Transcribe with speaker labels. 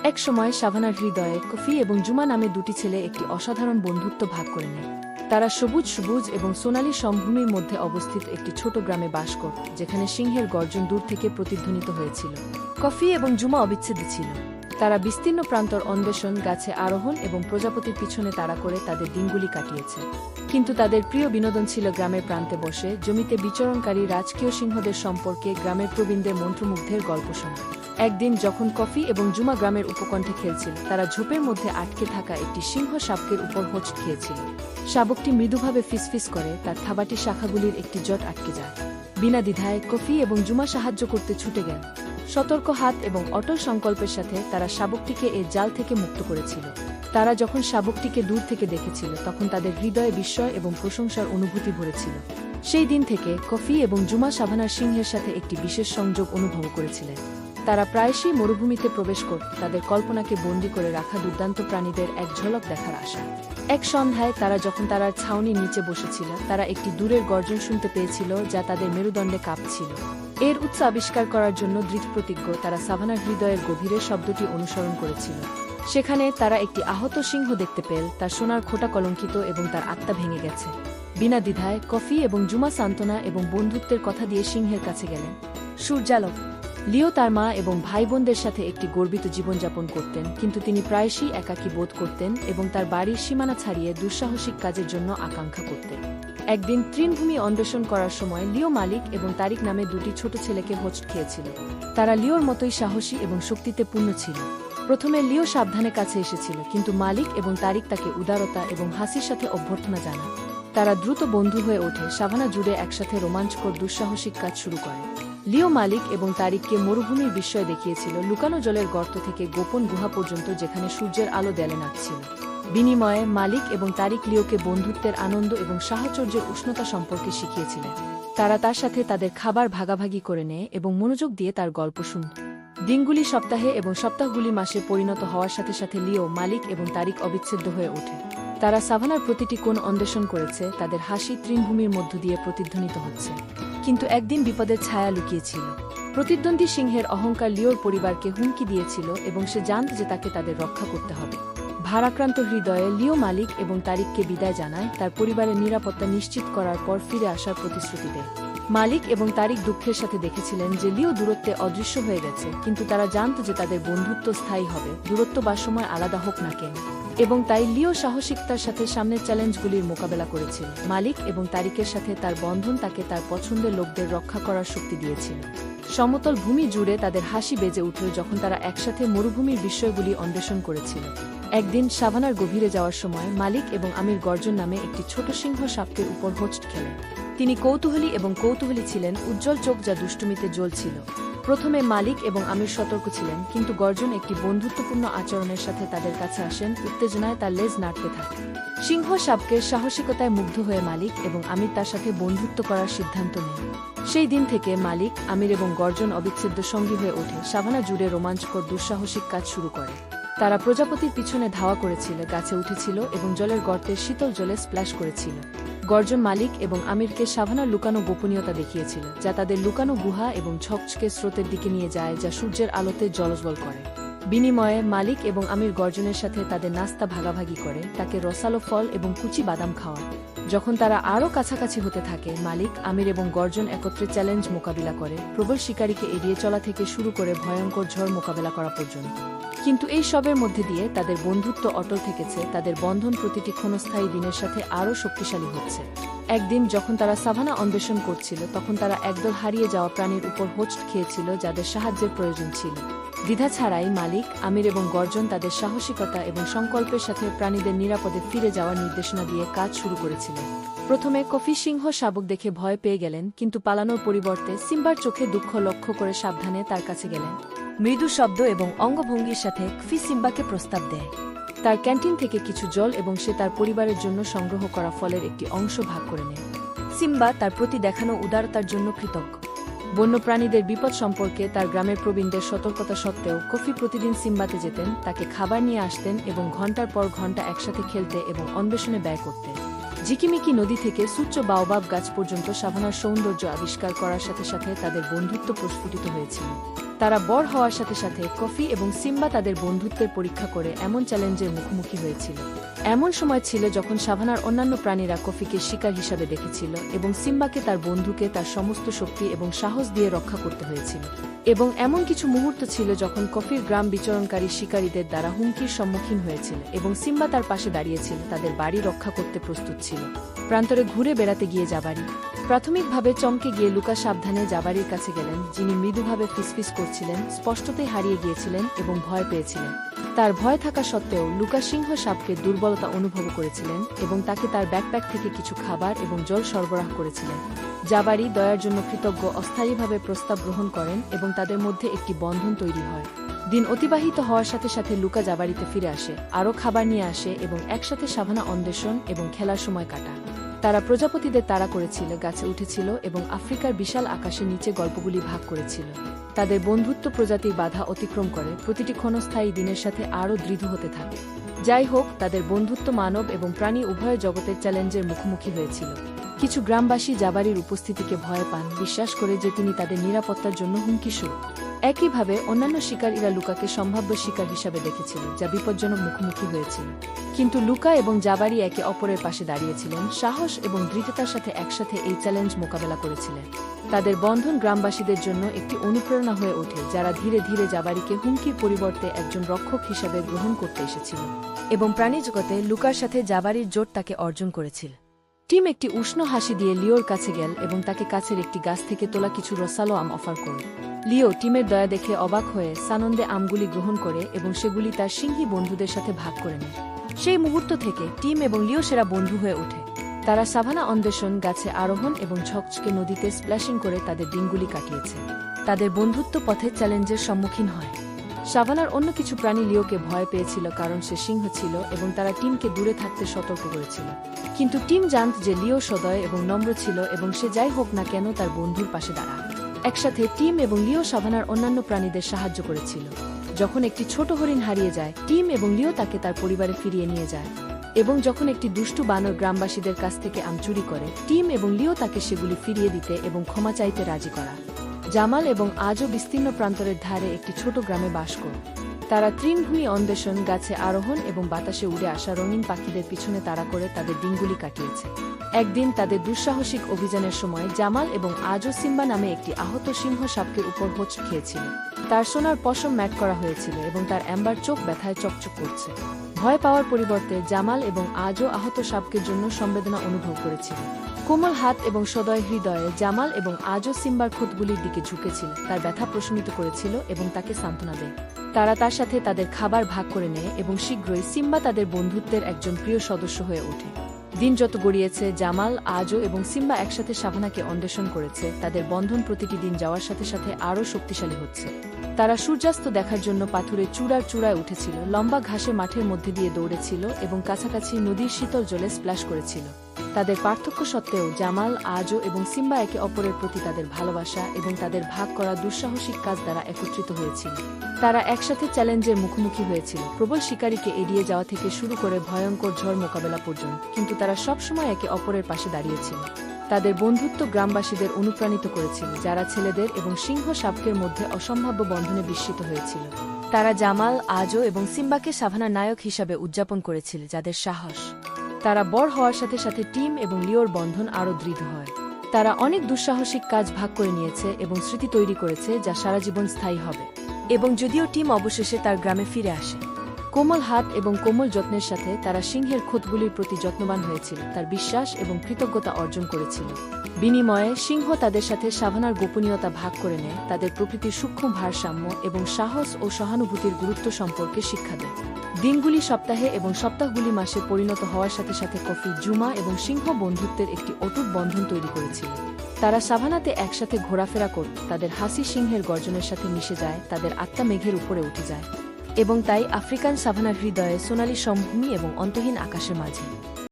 Speaker 1: এক সময় সাভানার হৃদয়ে কফি এবং জুমা নামে দুটি ছেলে একটি অসাধারণ বন্ধুত্ব ভাগ করে নেয়। তারা সবুজ সবুজ এবং সোনালী সমভূমির মধ্যে অবস্থিত একটি ছোট গ্রামে বাস করত, যেখানে সিংহের গর্জন দূর থেকে প্রতিধ্বনিত হয়েছিল। কফি এবং জুমা অবিচ্ছেদ্য ছিল। তারা বিস্তীর্ণ প্রান্তর অন্বেষণ, গাছে আরোহণ এবং প্রজাপতির পিছনে তাড়া করে তাদের দিনগুলি কাটিয়েছে। কিন্তু তাদের প্রিয় বিনোদন ছিল গ্রামের প্রান্তে বসে জমিতে বিচরণকারী রাজকীয় সিংহদের সম্পর্কে গ্রামের প্রবীণদের মন্ত্রমুগ্ধের গল্প শোনা। একদিন যখন কফি এবং জুমা গ্রামের উপকণ্ঠে খেলছিল, তারা ঝোপের মধ্যে আটকে থাকা একটি সিংহ শাবকের উপর হোঁচট খেয়েছিল। শাবকটি মৃদুভাবে ফিসফিস করে, তার থাবাটি শাখাগুলির একটি জট আটকে যায়। বিনা দ্বিধায় কফি এবং জুমা সাহায্য করতে ছুটে গেল। সতর্ক হাত এবং অটল সংকল্পের সাথে তারা শাবকটিকে এর জাল থেকে মুক্ত করেছিল। তারা যখন শাবকটিকে দূর থেকে দেখেছিল, তখন তাদের হৃদয়ে বিস্ময় এবং প্রশংসার অনুভূতি ভরেছিল। সেই দিন থেকে কফি এবং জুমা সাভানার সিংহের সাথে একটি বিশেষ সংযোগ অনুভব করেছিলেন। তারা প্রায়শই মরুভূমিতে প্রবেশ করত, তাদের কল্পনাকে বন্দী করে রাখা দুর্দান্ত প্রাণীদের এক ঝলক দেখার আশা। এক সন্ধ্যায় তারা যখন তারার ছাউনির নিচে বসেছিল, তারা একটি দূরের গর্জন শুনতে পেয়েছিল যা তাদের মেরুদণ্ডে কাঁপছিল। এর উৎস আবিষ্কার করার জন্য দৃঢ়প্রতিজ্ঞ, তারা সাভানার হৃদয়ের গভীরে শব্দটি অনুসরণ করেছিল। সেখানে তারা একটি আহত সিংহ দেখতে পেল, তার সোনার খোঁটা কলঙ্কিত এবং তার আত্মা ভেঙে গেছে। বিনা দ্বিধায় কফি এবং জুমা সান্ত্বনা এবং বন্ধুত্বের কথা দিয়ে সিংহের কাছে গেলেন। সূর্যালোক। লিও তার মা এবং ভাই বোনদের সাথে একটি গর্বিত জীবনযাপন করতেন, কিন্তু তিনি প্রায়শই একাকী বোধ করতেন এবং তার বাড়ির সীমানা ছাড়িয়ে দুঃসাহসিক কাজের জন্য আকাঙ্ক্ষা করতেন। একদিন তৃণভূমি অন্বেষণ করার সময় লিও মালিক এবং তারিক নামে দুটি ছোট ছেলেকে হোঁচট খেয়েছিল। তারা লিওর মতোই সাহসী এবং শক্তিতে পূর্ণ ছিল। প্রথমে লিও সাবধানে কাছে এসেছিল, কিন্তু মালিক এবং তারিক তাকে উদারতা এবং হাসির সাথে অভ্যর্থনা জানায়। তারা দ্রুত বন্ধু হয়ে ওঠে, সাভানা জুড়ে একসাথে রোমাঞ্চকর দুঃসাহসিক কাজ শুরু করে। লিও মালিক এবং তারিককে মরুভূমির বিস্ময় দেখিয়েছিল, লুকানো জলের গর্ত থেকে গোপন গুহা পর্যন্ত যেখানে সূর্যের আলো দেয়ালে নাচছিল। বিনিময়ে মালিক এবং তারিক লিওকে বন্ধুত্বের আনন্দ এবং সাহচর্যের উষ্ণতা সম্পর্কে শিখিয়েছিলেন। তারা তার সাথে তাদের খাবার ভাগাভাগি করে নেয় এবং মনোযোগ দিয়ে তার গল্প শুনত। দিনগুলি সপ্তাহে এবং সপ্তাহগুলি মাসে পরিণত হওয়ার সাথে সাথে লিও, মালিক এবং তারিক অবিচ্ছেদ্য হয়ে ওঠে। তারা সাভানার প্রতিটি কোণ অন্বেষণ করেছে, তাদের হাসি তৃণভূমির মধ্য দিয়ে প্রতিধ্বনিত হচ্ছে। কিন্তু একদিন বিপদের ছায়া লুকিয়েছিল। প্রতিদ্বন্দ্বী সিংহের অহংকার লিওর পরিবারকে হুমকি দিয়েছিল এবং সে জানত যে তাকে তাদের রক্ষা করতে হবে। ভারাক্রান্ত হৃদয়ে লিও মালিক এবং তারিককে বিদায় জানায়, তার পরিবারের নিরাপত্তা নিশ্চিত করার পর ফিরে আসার প্রতিশ্রুতি দেয়। মালিক এবং তারিক দুঃখের সাথে দেখেছিলেন যে লিও দূরত্বে অদৃশ্য হয়ে গেছে, কিন্তু তারা জানত যে তাদের বন্ধুত্ব স্থায়ী হবে, দূরত্ব বা সময় আলাদা হোক না কেন। এবং তাই লিও সাহসিকতার সাথে সামনের চ্যালেঞ্জগুলির মোকাবেলা করেছিল। মালিক এবং তারিকের সাথে তার বন্ধন তাকে তার পছন্দের লোকদের রক্ষা করার শক্তি দিয়েছিল। সমতল ভূমি জুড়ে তাদের হাসি বেজে উঠল যখন তারা একসাথে মরুভূমির বিষয়গুলি অন্বেষণ করেছিল। একদিন সাভানার গভীরে যাওয়ার সময় মালিক এবং আমির গর্জন নামে একটি ছোট সিংহ সাপকের উপর হোঁচট খেলেন। তিনি কৌতূহলী এবং কৌতূহলী ছিলেন, উজ্জ্বল চোখ যা দুষ্টুমিতে জ্বলছিল। প্রথমে মালিক এবং আমির সতর্ক ছিলেন, কিন্তু গর্জন একটি বন্ধুত্বপূর্ণ আচরণের সাথে তাদের কাছে আসেন। উত্তেজনায় তার লেজ নাড়তে থাকে। সিংহ সাপকের সাহসিকতায় মুগ্ধ হয়ে মালিক এবং আমির তার সাথে বন্ধুত্ব করার সিদ্ধান্ত নেন। সেই দিন থেকে মালিক, আমির এবং গর্জন অবিচ্ছেদ্য সঙ্গী হয়ে ওঠে, সাভানা জুড়ে রোমাঞ্চকর দুঃসাহসিক কাজ শুরু করে। তারা প্রজাপতির পিছনে ধাওয়া করেছিল, গাছে উঠেছিল এবং জলের গর্তের শীতল জলে স্প্ল্যাশ করেছিল। গর্জন মালিক এবং আমিরকে সাভানার লুকানো গোপনীয়তা দেখিয়েছিল, যা তাদের লুকানো গুহা এবং ঝকঝকে স্রোতের দিকে নিয়ে যায়, যা সূর্যের আলোতে জলজ্বল করে। বিনিময়ে মালিক এবং আমির গর্জনের সাথে তাদের নাস্তা ভাগাভাগি করে, তাকে রসালো ফল এবং কুচি বাদাম খাওয়ায়। যখন তারা আরও কাছাকাছি হতে থাকে, মালিক, আমির এবং গর্জন একত্রে চ্যালেঞ্জ মোকাবিলা করে, প্রবল শিকারীকে এড়িয়ে চলা থেকে শুরু করে ভয়ঙ্কর ঝড় মোকাবেলা করা পর্যন্ত। কিন্তু এই সবের মধ্যে দিয়ে তাদের বন্ধুত্ব অটল থেকেছে, তাদের বন্ধন প্রতিটি ক্ষণস্থায়ী দিনের সাথে আরও শক্তিশালী হচ্ছে। একদিন যখন তারা সাভানা অন্বেষণ করছিল, তখন তারা একদল হারিয়ে যাওয়া প্রাণীর উপর হোঁচট খেয়েছিল যাদের সাহায্যের প্রয়োজন ছিল। দ্বিধা ছাড়াই মালিক, আমির এবং গর্জন তাদের সাহসিকতা এবং সংকল্পের সাথে প্রাণীদের নিরাপদে ফিরে যাওয়ার নির্দেশনা দিয়ে কাজ শুরু করেছিলেন। প্রথমে কফি সিংহ শাবক দেখে ভয় পেয়ে গেলেন, কিন্তু পালানোর পরিবর্তে সিম্বার চোখে দুঃখ লক্ষ্য করে সাবধানে তার কাছে গেলেন। মৃদু শব্দ এবং অঙ্গভঙ্গির সাথে কফি সিম্বাকে প্রস্তাব দেয়। তার ক্যান্টিন থেকে কিছু জল এবং সে তার পরিবারের জন্য সংগ্রহ করা ফলের একটি অংশ ভাগ করে নেয়। সিম্বা তার প্রতি দেখানো উদারতার জন্য কৃতজ্ঞ। বন্যপ্রাণীদের বিপদ সম্পর্কে তার গ্রামের প্রবীণদের সতর্কতা সত্ত্বেও কফি প্রতিদিন সিম্বাতে যেতেন, তাকে খাবার নিয়ে আসতেন এবং ঘন্টার পর ঘন্টা একসাথে খেলতে এবং অন্বেষণে ব্যয় করতেন। ঝিকিমিকি নদী থেকে সুচ্চ বাওবাব গাছ পর্যন্ত সাভানার সৌন্দর্য আবিষ্কার করার সাথে সাথে তাদের বন্ধুত্ব প্রস্ফুটিত হয়েছিল। তারা বড় হওয়ার সাথে সাথে কফি এবং সিম্বা তাদের বন্ধুত্বের পরীক্ষা করে এমন চ্যালেঞ্জের মুখোমুখি হয়েছিল। এমন সময় ছিল যখন সাভানার অন্যান্য প্রাণীরা কফিকে শিকার হিসাবে দেখেছিল এবং সিম্বাকে তার বন্ধুকে তার সমস্ত শক্তি এবং সাহস দিয়ে রক্ষা করতে হয়েছিল। এবং এমন কিছু মুহূর্ত ছিল যখন কফির গ্রাম বিচরণকারী শিকারীদের দ্বারা হুমকির সম্মুখীন হয়েছিল এবং সিম্বা তার পাশে দাঁড়িয়েছিল, তাদের বাড়ি রক্ষা করতে প্রস্তুত ছিল। প্রান্তরে ঘুরে বেড়াতে গিয়ে জাবারি প্রাথমিকভাবে চমকে গিয়ে লুকা সাবধানে জাবারির কাছে গেলেন, যিনি মৃদুভাবে ফিসফিস করছিলেন, স্পষ্টতই হারিয়ে গিয়েছিলেন এবং ভয় পেয়েছিলেন। তার ভয় থাকা সত্ত্বেও লুকা সিংহ সাপকে দুর্বলতা অনুভব করেছিলেন এবং তাকে তার ব্যাকপ্যাক থেকে কিছু খাবার এবং জল সরবরাহ করেছিলেন। জাবারি দয়ার জন্য কৃতজ্ঞ অস্থায়ীভাবে প্রস্তাব গ্রহণ করেন এবং তাদের মধ্যে একটি বন্ধন তৈরি হয়। দিন অতিবাহিত হওয়ার সাথে সাথে লুকা জাবারিতে ফিরে আসে, আরও খাবার নিয়ে আসে এবং একসাথে সাভানা অন্বেষণ এবং খেলার সময় কাটায়। তারা প্রজাপতিদের তাড়া করেছিল, গাছে উঠেছিল এবং আফ্রিকার বিশাল আকাশের নিচে গল্পগুলি ভাগ করেছিল। তাদের বন্ধুত্ব প্রজাতির বাধা অতিক্রম করে প্রতিটি ক্ষণস্থায়ী দিনের সাথে আরও দৃঢ় হতে থাকে। যাই হোক, তাদের বন্ধুত্ব মানব এবং প্রাণী উভয় জগতের চ্যালেঞ্জের মুখোমুখি হয়েছিল। কিছু গ্রামবাসী জাবারির উপস্থিতিকে ভয় পান, বিশ্বাস করে যে তিনি তাদের নিরাপত্তার জন্য হুমকিস্বরূপ। একইভাবে অন্যান্য শিকারীরা লুকাকে সম্ভাব্য শিকার হিসাবে দেখেছিল, যা বিপজ্জনক মুখোমুখি হয়েছিল। কিন্তু লুকা এবং জাবারি একে অপরের পাশে দাঁড়িয়েছিলেন, সাহস এবং দৃঢ়তার সাথে একসাথে এই চ্যালেঞ্জ মোকাবেলা করেছিলেন। তাদের বন্ধন গ্রামবাসীদের জন্য একটি অনুপ্রেরণা হয়ে ওঠে, যারা ধীরে ধীরে জাবারিকে হুমকির পরিবর্তে একজন রক্ষক হিসাবে গ্রহণ করতে এসেছিল। এবং প্রাণী জগতে লুকার সাথে জাবারির জোট তাকে অর্জন করেছিল। টিম একটি উষ্ণ হাসি দিয়ে লিওর কাছে গেল এবং তাকে কাছের একটি গাছ থেকে তোলা কিছু রসালো আম অফার করল। লিও টিমের দয়া দেখে অবাক হয়ে সানন্দে আমগুলি গ্রহণ করে এবং সেগুলি তার সিংহী বন্ধুদের সাথে ভাগ করে নেয়। সেই মুহূর্ত থেকে টিম এবং লিও সেরা বন্ধু হয়ে ওঠে। তারা সাভানা অন্বেষণ, গাছে আরোহণ এবং ঝকঝকে নদীতে স্প্ল্যাশিং করে তাদের দিনগুলি কাটিয়েছে। তাদের বন্ধুত্ব পথে চ্যালেঞ্জের সম্মুখীন হয়। সাভানার অন্য কিছু প্রাণী লিওকে ভয় পেয়েছিল কারণ সে সিংহ ছিল এবং তারা টিমকে দূরে থাকতে সতর্ক করেছিল। কিন্তু টিম জানত যে লিও সদয় এবং নম্র ছিল এবং সে যাই হোক না কেন তার বন্ধুর পাশে দাঁড়ায়। একসাথে টিম এবং লিও সাভানার অন্যান্য প্রাণীদের সাহায্য করেছিল। যখন একটি ছোট হরিণ হারিয়ে যায়, টিম এবং লিও তাকে তার পরিবারে ফিরিয়ে নিয়ে যায়। এবং যখন একটি দুষ্টু বানর গ্রামবাসীদের কাছ থেকে আম চুরি করে, টিম এবং লিও তাকে সেগুলি ফিরিয়ে দিতে এবং ক্ষমা চাইতে রাজি করা। জামাল এবং আজও বিস্তীর্ণ প্রান্তরের ধারে একটি ছোট গ্রামে বাস করে। তারা তৃণভূমি অন্বেষণ, গাছে আরোহণ এবং বাতাসে উড়ে আসা রঙিন পাখিদের পিছনে তাড়া করে তাদের দিনগুলি কাটিয়েছে। একদিন তাদের দুঃসাহসিক অভিযানের সময় জামাল এবং আজও সিম্বা নামে একটি আহত সিংহ সাপকে উপর হোঁচ খেয়েছিল। তার সোনার পশম ম্যাট করা হয়েছিল এবং তার অ্যাম্বার চোখ ব্যথায় চকচক করছে। ভয় পাওয়ার পরিবর্তে জামাল এবং আজও আহত সাপকের জন্য সংবেদনা অনুভব করেছিল। কোমল হাত এবং সদয় হৃদয়ে জামাল এবং আজও সিম্বার খুঁতগুলির দিকে ঝুঁকেছিল, তার ব্যথা প্রশমিত করেছিল এবং তাকে সান্ত্বনা দেয়। তারা তার সাথে তাদের খাবার ভাগ করে নেয় এবং শীঘ্রই সিম্বা তাদের বন্ধুত্বের একজন প্রিয় সদস্য হয়ে ওঠে। দিন যত গড়িয়েছে, জামাল, আজও এবং সিম্বা একসাথে সাভানাকে অন্বেষণ করেছে। তাদের বন্ধন প্রতিটি দিন যাওয়ার সাথে সাথে আরও শক্তিশালী হচ্ছে। তারা সূর্যাস্ত দেখার জন্য পাথুরে চূড়ার চূড়ায় উঠেছিল, লম্বা ঘাসে মাঠের মধ্যে দিয়ে দৌড়েছিল এবং কাছাকাছি নদীর শীতল জলে স্প্ল্যাশ করেছিল। তাদের পার্থক্য সত্ত্বেও জামাল, আজও এবং সিম্বা একে অপরের প্রতি তাদের ভালোবাসা এবং তাদের ভাগ করা দুঃসাহসিক কাজ দ্বারা একত্রিত হয়েছিল। তারা একসাথে চ্যালেঞ্জের মুখোমুখি হয়েছিল, প্রবল শিকারীকে এড়িয়ে যাওয়া থেকে শুরু করে ভয়ঙ্কর ঝড় মোকাবেলা পর্যন্ত, কিন্তু তারা সবসময় একে অপরের পাশে দাঁড়িয়েছিল। তাদের বন্ধুত্ব গ্রামবাসীদের অনুপ্রাণিত করেছিল, যারা ছেলেদের এবং সিংহ সাপকের মধ্যে অসম্ভাব্য বন্ধনে বিস্মিত হয়েছিল। তারা জামাল, আজও এবং সিম্বাকে সাভানার নায়ক হিসাবে উদযাপন করেছিল, যাদের সাহস। তারা বড় হওয়ার সাথে সাথে টিম এবং লিওর বন্ধন আরও দৃঢ় হয়। তারা অনেক দুঃসাহসিক কাজ ভাগ করে নিয়েছে এবং স্মৃতি তৈরি করেছে যা সারা জীবন স্থায়ী হবে। এবং যদিও টিম অবশেষে তার গ্রামে ফিরে আসে, কোমল হাত এবং কোমল যত্নের সাথে তারা সিংহের ক্ষতগুলির প্রতি যত্নবান হয়েছিল, তার বিশ্বাস এবং কৃতজ্ঞতা অর্জন করেছিল। বিনিময়ে সিংহ তাদের সাথে সাভানার গোপনীয়তা ভাগ করে নেয়, তাদের প্রকৃতির সূক্ষ্ম ভারসাম্য এবং সাহস ও সহানুভূতির গুরুত্ব সম্পর্কে শিক্ষা দেয়। দিনগুলি সপ্তাহে এবং সপ্তাহগুলি মাসে পরিণত হওয়ার সাথে সাথে কফি, জুমা এবং সিংহ বন্ধুত্বের একটি অটুট বন্ধন তৈরি করেছিল। তারা সাভানাতে একসাথে ঘোরাফেরা করত, তাদের হাসি সিংহের গর্জনের সাথে মিশে যায়, তাদের আত্মা মেঘের উপরে উঠে যায়। এবং তাই আফ্রিকান সাভানার হৃদয়ে সোনালী সমভূমি এবং অন্তহীন আকাশের মাঝে